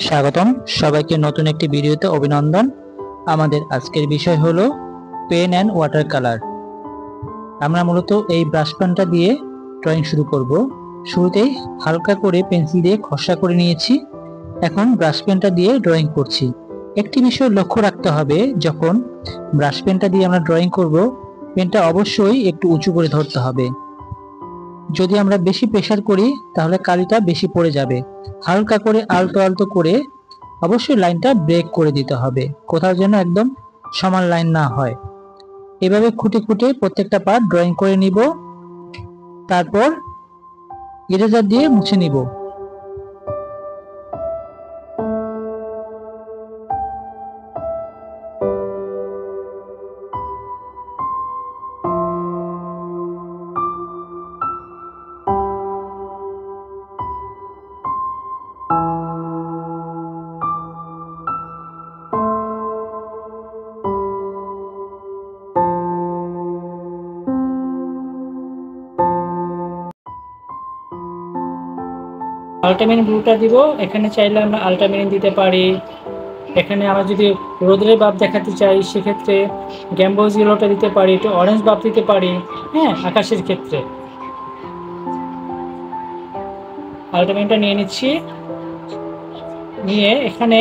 স্বাগতম সবাইকে নতুন একটি ভিডিওতে অভিনন্দন। আমাদের আজকের বিষয় হলো পেন অ্যান্ড ওয়াটার কালার। আমরা মূলত এই ব্রাশ পেনটা দিয়ে ড্রয়িং শুরু করব। শুরুতেই হালকা করে পেন্সিল দিয়ে খসড়া করে নিয়েছি। এখন ব্রাশ পেনটা দিয়ে ড্রয়িং করছি। একটি বিষয় লক্ষ্য রাখতে হবে, যখন ব্রাশ পেনটা দিয়ে আমরা ড্রয়িং করব, পেনটা অবশ্যই একটু উঁচু করে ধরতে হবে। যদি আমরা বেশি প্রেসার করি তাহলে কালিটা বেশি পড়ে যাবে। হালকা করে আলতো আলতো করে অবশ্যই লাইনটা ব্রেক করে দিতে হবে, কোথাও যেন একদম সমান লাইন না হয়। এভাবে খুঁটে খুঁটে প্রত্যেকটা পার্ট ড্রয়িং করে নিব, তারপর ইরেজার দিয়ে মুছে নিব। আল্ট্রামেরিন ব্লুটা দিব। এখানে চাইলে আমরা আল্ট্রামেরিন দিতে পারি। এখানে আমরা যদি রোদের ভাব দেখাতে চাই সেক্ষেত্রে গ্যাম্বোজ ইয়েলোটা দিতে পারি, একটু অরেঞ্জ ভাব দিতে পারি। হ্যাঁ, আকাশের ক্ষেত্রে আল্ট্রামেরিনটা নিয়ে নিচ্ছি। নিয়ে এখানে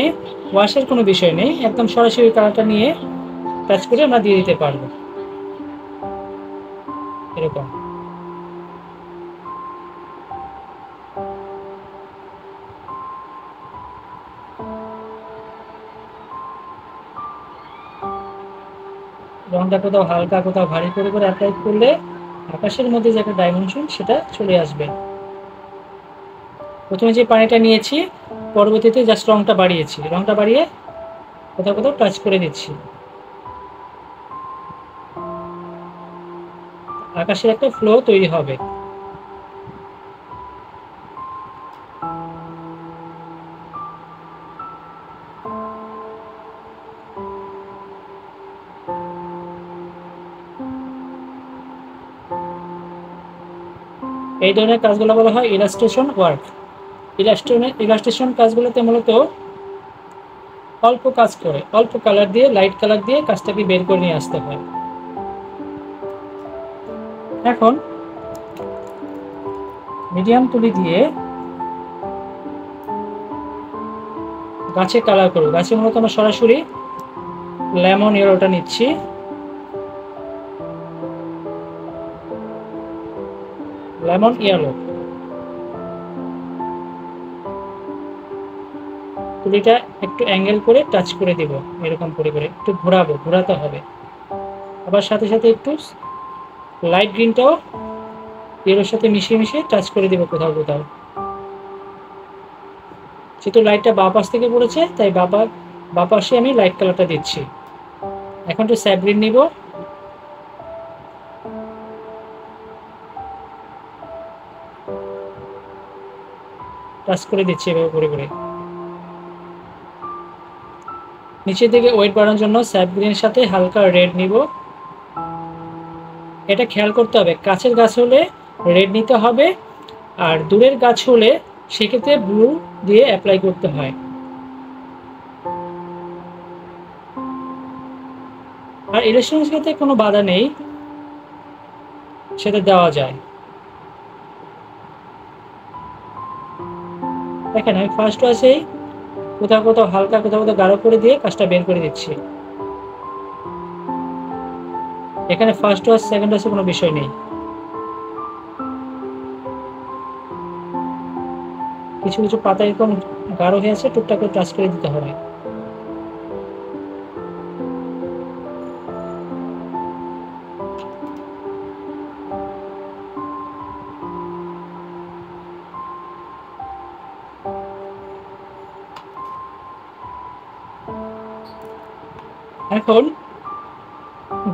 ওয়াশের কোনো বিষয় নেই, একদম সরাসরি কালারটা নিয়ে টাচ করে আমরা দিয়ে দিতে পারবো এরকম। রংটা কোথাও হালকা কোথাও ভারী করে করে অ্যাপ্লাই করলে আকাশের মধ্যে যে একটা ডাইমেনশন সেটা চলে আসবে। প্রথমে যে পানিটা নিয়েছি, পরবর্তীতে জাস্ট রংটা বাড়িয়েছি, রংটা বাড়িয়ে কোথাও কোথাও টাচ করে দিচ্ছি। আকাশের একটা ফ্লো তৈরি হবে। এই ধরনের কাজগুলো বলা হয় ইলাস্ট্রেশন ওয়ার্ক। ইলাস্ট্রেশন কাজগুলোতে মূলত অল্প কাজ করে অল্প কালার দিয়ে, লাইট কালার দিয়ে কাজটাকে বের করে নিয়ে আসতে হয়। এখন মিডিয়াম তুলি দিয়ে গাছে কালার করব। গাছে মূলত আমরা সরাসরি লেমন ইয়েলোটা নিচ্ছি। লেমন ইয়েলো তুলিটা একটু অ্যাঙ্গেল করে টাচ করে দিব, এরকম করে করে একটু ঘোরাবো, ঘোরাতে হবে। আবার সাথে সাথে একটু লাইট গ্রিনটাও ইয়েলোর সাথে মিশিয়ে মিশিয়ে টাচ করে দিব কোথাও কোথাও। যেহেতু লাইটটা বাঁ পাশ থেকে পড়েছে তাই বাঁ পাশে আমি লাইট কালারটা দিচ্ছি। এখন একটু স্যাপ গ্রিন নিব, টাচ করে দিচ্ছি এভাবে করে করে। নিচের দিকে ওয়েট বাড়ানোর জন্য স্যাপ গ্রিনের সাথে হালকা রেড নিব। এটা খেয়াল করতে হবে, কাছের গাছ হলে রেড নিতে হবে, আর দূরের গাছ হলে সেক্ষেত্রে ব্লু দিয়ে অ্যাপ্লাই করতে হয়। আর ইলাস্ট্রেশনের ক্ষেত্রে কোনো বাধা নেই, সেটা দেওয়া যায়। দেখেন আমি ফার্স্ট ওয়াশেই কোথাও কোথাও হালকা কোথাও কোথাও গাঢ় করে দিয়ে কাজটা বের করে দিচ্ছি। এখানে ফার্স্ট ওয়াশ সেকেন্ড ওয়াশের কোনো বিষয় নেই। কিছু কিছু পাতা এরকম গাঢ় হয়ে আছে, টুকটাক করে টাচ করে দিতে হবে। এখন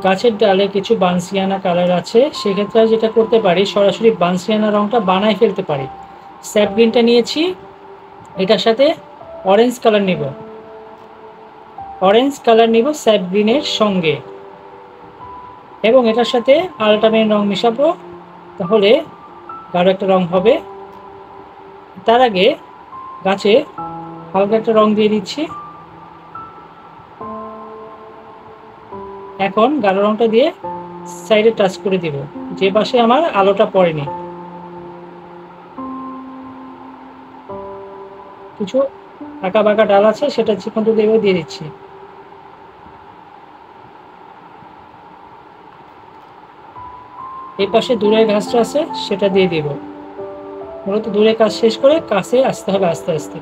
গাছের ডালে কিছু বানসিয়ানা কালার আছে, সেক্ষেত্রে যেটা করতে পারি, সরাসরি বানসিয়ানা রংটা বানায় ফেলতে পারি। স্যাপ গ্রিনটা নিয়েছি, এটার সাথে অরেঞ্জ কালার নিব, স্যাপ গ্রিনের সঙ্গে, এবং এটার সাথে আল্ট্রামেরিন রং মিশাবো, তাহলে গাঢ় একটা রং হবে। তার আগে গাছে হালকা একটা রং দিয়ে দিচ্ছি। এখন গাঢ় রংটা দিয়ে সাইডে টাচ করে দিব, যে পাশে আমার আলোটা পড়েনি। কিছু আঁকা বাঁকা ডাল আছে, সেটা চিকন দিয়ে দিচ্ছি। এই পাশে দূরের গাছটা আছে, সেটা দিয়ে দিব। মূলত দূরে কাজ শেষ করে কাছে আসতে হবে আস্তে আস্তে।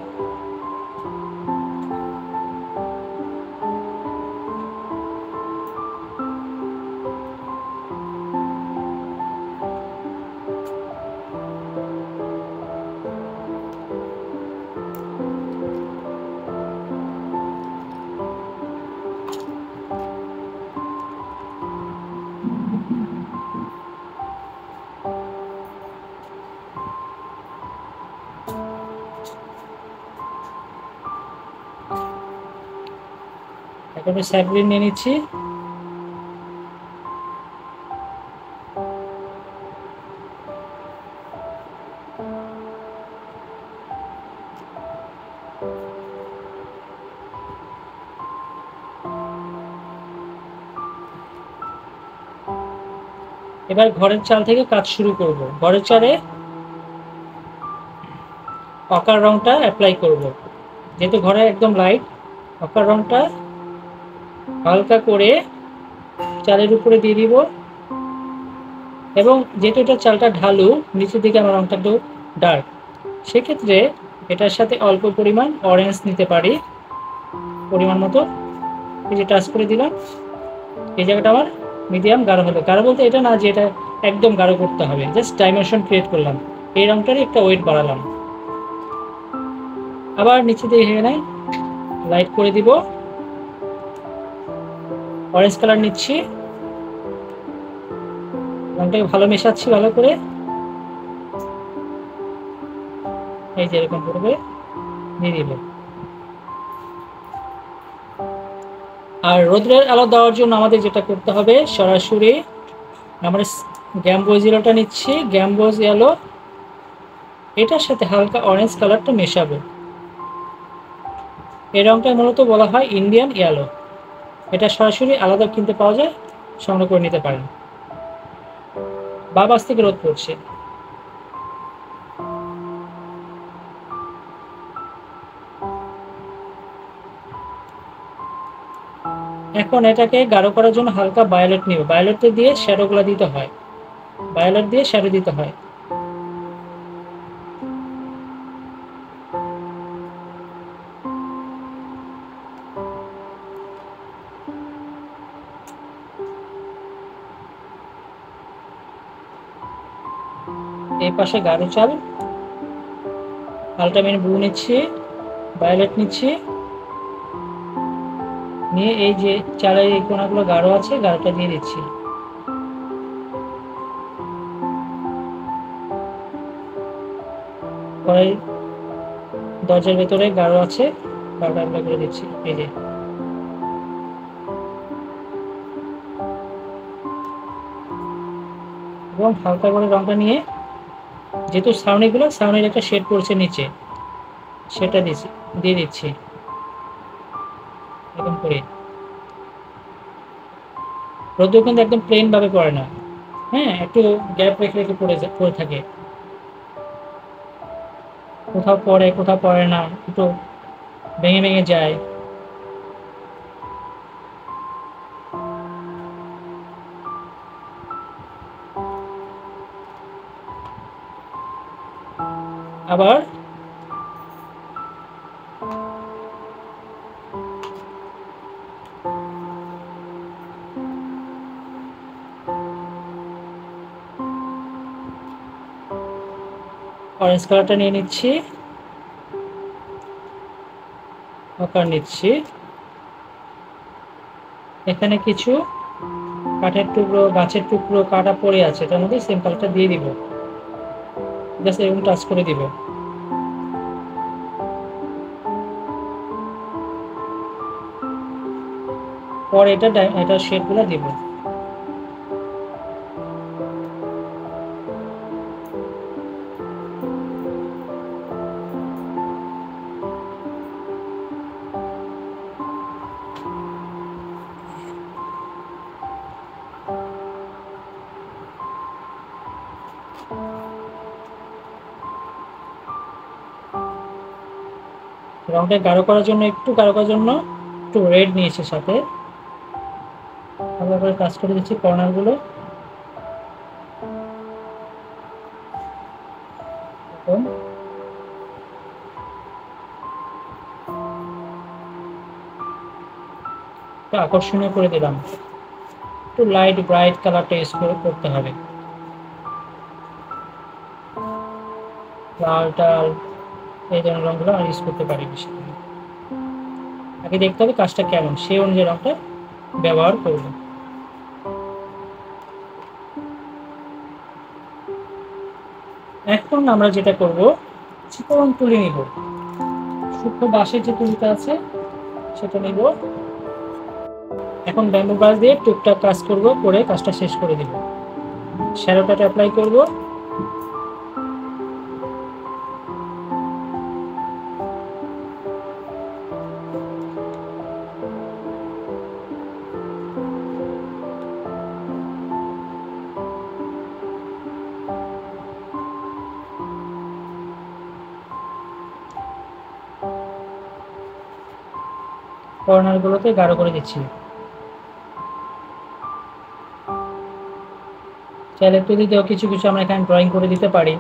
এখন স্যাপ্লিন নিয়ে নিচ্ছি। এবার ঘরের চাল থেকে কাজ শুরু করব। ঘরের চালে অকার রংটা অ্যাপ্লাই করব। যেহেতু ঘরে একদম লাইট, অকার রংটা হালকা করে চালের উপরে দিয়ে দিব। এবং যেহেতু এটা চালটা ঢালু, নিচের দিকে আমার রংটা একটু ডার্ক, সেক্ষেত্রে এটার সাথে অল্প পরিমাণ অরেঞ্জ নিতে পারি, পরিমাণ মতো। এই যে টাচ করে দিলাম, এই জায়গাটা আমার মিডিয়াম গাঢ় হলো। গাঢ় বলতে এটা না যে এটা একদম গাঢ় করতে হবে, জাস্ট ডাইমেনশন ক্রিয়েট করলাম। এই রংটারই একটা ওয়েট বাড়ালাম। আবার নিচে দিয়ে এখানে লাইট করে দিব, অরেঞ্জ কালার নিচ্ছি, রংটাকে ভালো মেশাচ্ছি ভালো করে। এই যে এরকম করবে দিয়ে দিব। আর রোদ্রের আলো দেওয়ার জন্য আমাদের যেটা করতে হবে, সরাসরি আমরা গ্যাম্বোজ ইয়েলোটা নিচ্ছি, গ্যাম্বোজ ইয়েলো, এটার সাথে হালকা অরেঞ্জ কালারটা মেশাবো। এই রংটা মূলত বলা হয় ইন্ডিয়ান ইয়েলো। এটা সরাসরি আলাদা কিনতে পাওয়া যায়, সংগ্রহ করে নিতে পারেন। বাবাস থেকে রোদ পড়ছে। এখন এটাকে গাঢ় করার জন্য হালকা ভায়োলেট নিব। ভায়োলেট দিয়ে শ্যাডোগুলো দিতে হয়, ভায়োলেট দিয়ে শ্যাডো দিতে হয়। এই পাশে গাঢ় চাল, আলটামিন ব্লু নিচ্ছি, ভায়োলেট নিচ্ছি, নিয়ে এই যে চালের এই কোনাগুলো গাঢ় আছে, গাঢ়টা দিয়ে দিচ্ছি। পরে দরজার ভেতরে গাঢ় আছে, গাঢ়টা অ্যাপ্লাই করে দিচ্ছি। এই যে এবং হালকা করে রংটা নিয়ে, যেহেতু ছাউনির একটা শেড পড়ছে নিচে, সেটা দিয়ে দিচ্ছি এরকম করে। রোদ্দুর কিন্তু একদম প্লেন ভাবে পড়ে না, হ্যাঁ, একটু গ্যাপ রেখে রেখে পড়ে থাকে। কোথাও পড়ে কোথাও পড়ে না, একটু ভেঙে ভেঙে যায়। আবার অরেঞ্জ কালারটা নিয়ে নিচ্ছি, অকার নিচ্ছি। এখানে কিছু কাঠের টুকরো, গাছের টুকরো কাটা পড়ে আছে, তার মধ্যে সেম কালারটা দিয়ে দিব, জাস্ট এরকম টাচ করে দিব। পরে এটা শেডগুলো দিব। রংটা গাঢ় করার জন্য একটু রেড নিয়েছে সাথে। ভালো করে কাজ করে দিচ্ছি কর্নারগুলো। আকর্ষণীয় করে দিলাম, একটু লাইট ব্রাইট কালারটা ইউজ করতে হবে। লাল টাল এই ধরনের রঙগুলো আমরা ইউজ করতে পারি বেশি। আগে দেখতে হবে কাজটা কেমন, সেই অনুযায়ী রঙটা ব্যবহার করব। এখন আমরা যেটা করব, চিকন তুলি নিব, শুকনো বাঁশের যে তুলিটা আছে সেটা নিব। এখন ব্যাম্বু ব্রাশ দিয়ে টুকটাক কাজ করব, করে কাজটা শেষ করে দিব। শ্যাডোটা অ্যাপ্লাই করব। কর্নারগুলোতে গাঢ় করে দিচ্ছি। চাইলে তুলি দিয়েও কিছু কিছু আমরা এখানে ড্রয়িং করে দিতে পারি।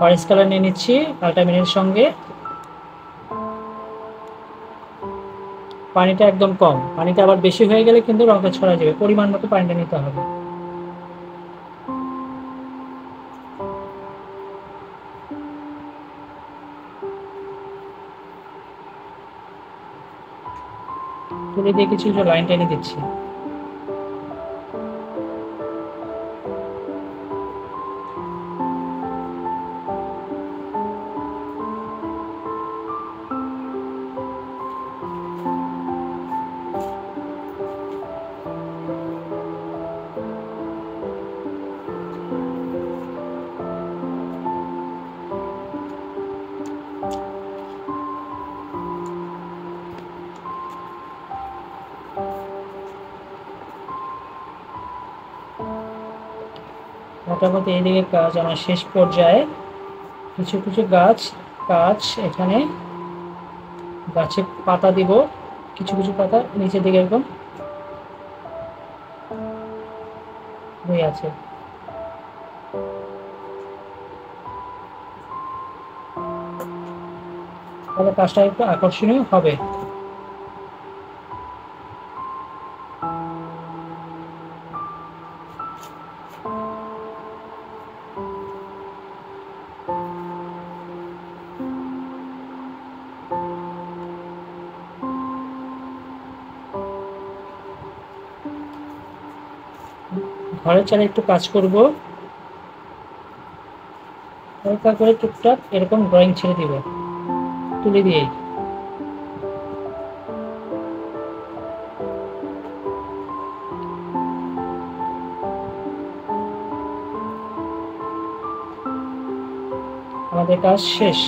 অরেঞ্জ কালার নিয়ে নিচ্ছি আল্টামিনের সঙ্গে। পানিটা একদম কম, পানিটা আবার বেশি হয়ে গেলে কিন্তু রংটা ছড়া যাবে। পরিমাণ মতো পানিটা নিতে হবে। তুলে দিয়ে কিছু কিছু লাইন টেনে দিচ্ছি। মোটামুটি এইদিকে কাজ আমার শেষ পর্যায়ে। কিছু কিছু গাছ এখানে গাছে পাতা দিব, কিছু কিছু পাতা নিচের দিকে এরকম হয়ে আছে। তাহলে কাজটা একটু আকর্ষণীয় হবে। ঘরের চালে একটু কাজ করব, হালকা করে টুকটাক এরকম ড্রয়িং ছেড়ে দিব তুলি দিয়ে। আমাদের কাজ শেষ।